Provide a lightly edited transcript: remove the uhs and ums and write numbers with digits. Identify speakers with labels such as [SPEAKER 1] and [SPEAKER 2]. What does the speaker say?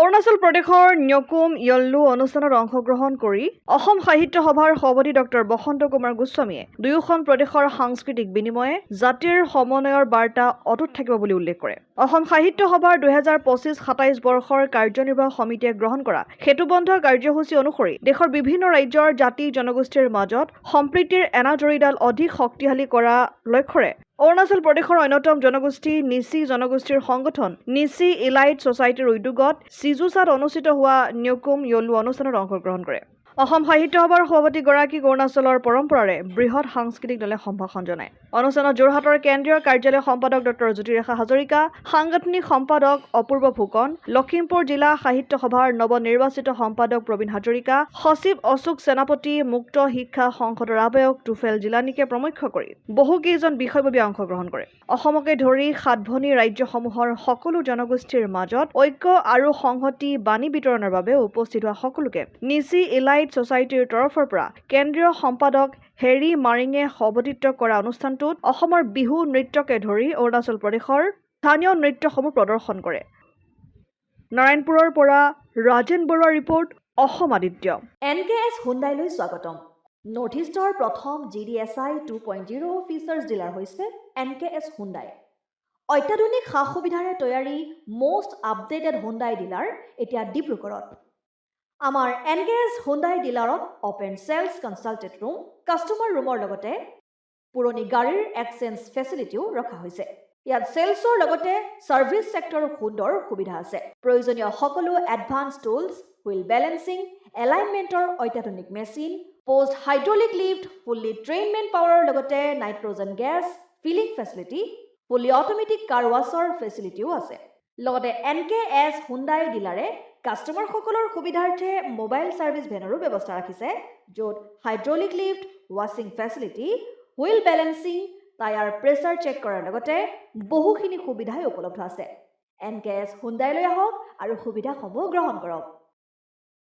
[SPEAKER 1] অৰুণাচল প্ৰদেশৰ ন্যকুম য়ল্লু অনুষ্ঠানত অংশগ্ৰহণ কৰি অসম সাহিত্য সভাৰ সভাপতি ডক্টৰ বসন্ত কুমাৰ গোস্বামীয়ে দুয়োখন প্ৰদেশৰ সাংস্কৃতিক বিনিময়ে জাতিৰ সমন্বয়ৰ বাৰ্তা অটুট থাকিব বুলি উল্লেখ কৰে। অসম সাহিত্য সভাৰ 2025-27 বৰ্ষৰ কাৰ্যনিৰ্বাহক সমিতিয়ে গ্ৰহণ কৰা সেতুবন্ধ কাৰ্যসূচী অনুসৰি দেশৰ বিভিন্ন ৰাজ্যৰ জাতি জনগোষ্ঠীৰ মাজত সম্প্ৰীতিৰ এনাজৰীডাল অধিক শক্তিশালী কৰা লক্ষ্যৰে অৰুণাচল প্ৰদেশৰ অন্যতম জনগোষ্ঠী নিচি জনগোষ্ঠীৰ সংগঠন নিচি ইলাইট ছ'চাইটিৰ উদ্যোগত চিজুচাত অনুষ্ঠিত হোৱা ন্যকুম য়ল্লু অনুষ্ঠানত অংশগ্ৰহণ কৰে। অসম সাহিত্য সভাৰ সভাপতিগৰাকীক অৰুণাচলৰ পৰম্পৰাৰে বৃহৎ সাংস্কৃতিক দলে সম্ভাষণ জনায়। অনুষ্ঠানত যোৰহাটৰ কেন্দ্ৰীয় কাৰ্যালয় সম্পাদক ডক্টৰ জ্যোতিৰেখা হাজৰিকা, সাংগঠনিক সম্পাদক অপূৰ্ব ফুকন, লখিমপুৰ জিলা সাহিত্য সভাৰ নৱনিৰ্বাচিত সম্পাদক প্ৰবীণ হাজৰিকা, সচিব অশোক সেনাপতি, মুক্ত শিক্ষা সংসদৰ আহ্বায়ক টুফেল জিলানীকে প্ৰমুখ্য কৰি বহুকেইজন বিষয়ববীয়া অংশগ্ৰহণ কৰে। অসমকে ধৰি 7 ভনী ৰাজ্যসমূহৰ সকলো জনগোষ্ঠীৰ মাজত ঐক্য আৰু সংহতি বাণী বিতৰণৰ বাবে উপস্থিত হোৱা সকলোকে নিচি ইলাইট ছ'চাইটিৰ তৰফৰ পৰা কেন্দ্ৰীয় সম্পাদক হেৰি মাৰিঙে সভাপতিত্ব কৰা অনুষ্ঠানটোত অসমৰ বিহু নৃত্যকে ধৰি অৰুণাচল প্ৰদেশৰ স্থানীয় নৃত্যসমূহ প্ৰদৰ্শন কৰে। নাৰায়ণপুৰৰ পৰা ৰাজেন বৰুৱাৰ ৰিপৰ্ট, অসম আদিত্য।
[SPEAKER 2] NKS হুণ্ডাইলৈ স্বাগতম। নৰ্থ ইষ্টৰ প্ৰথম GDSI 2.0 ফিচাৰ্ছ ডিলাৰ হৈছে NKS হুণ্ডাই। অত্যাধুনিক সা সুবিধাৰে তৈয়াৰী মষ্ট আপডেটেড হুণ্ডাই ডিলাৰ এতিয়া ডিব্ৰুগড়ত। আমাৰ NKS হুণ্ডাই ডিলাৰত open sales consulted room, customer ৰুমৰ লগতে পুৰণি গাড়ীৰ এক্সচেঞ্জ ফেচিলিটিও ৰখা হৈছে। ইয়াত চেলছৰ লগতে ছাৰ্ভিচ ছেক্টৰৰ সুন্দৰ সুবিধা আছে। প্ৰয়োজনীয় সকলো এডভান্স টুলছ, হুইল বেলেন্সিং, এলাইনমেণ্টৰ অত্যাধুনিক machine, post hydraulic lift, fully train men পাৱাৰৰ লগতে nitrogen gas filling facility, fully automatic car washer ফেচিলিটিও আছে। লগতে NKS হুণ্ডাই ডিলাৰে কাষ্টমাৰসকলৰ সুবিধাৰ্থে মোবাইল ছাৰ্ভিচ ভেনৰো ব্যৱস্থা ৰাখিছে, য'ত হাইড্ৰলিক লিফ্ট, ৱাশ্বিং facility, wheel balancing, tyre pressure check কৰাৰ লগতে বহুখিনি সুবিধাই উপলব্ধ আছে। NKS হুণ্ডাইলৈ আহক আৰু সুবিধাসমূহ গ্ৰহণ কৰক।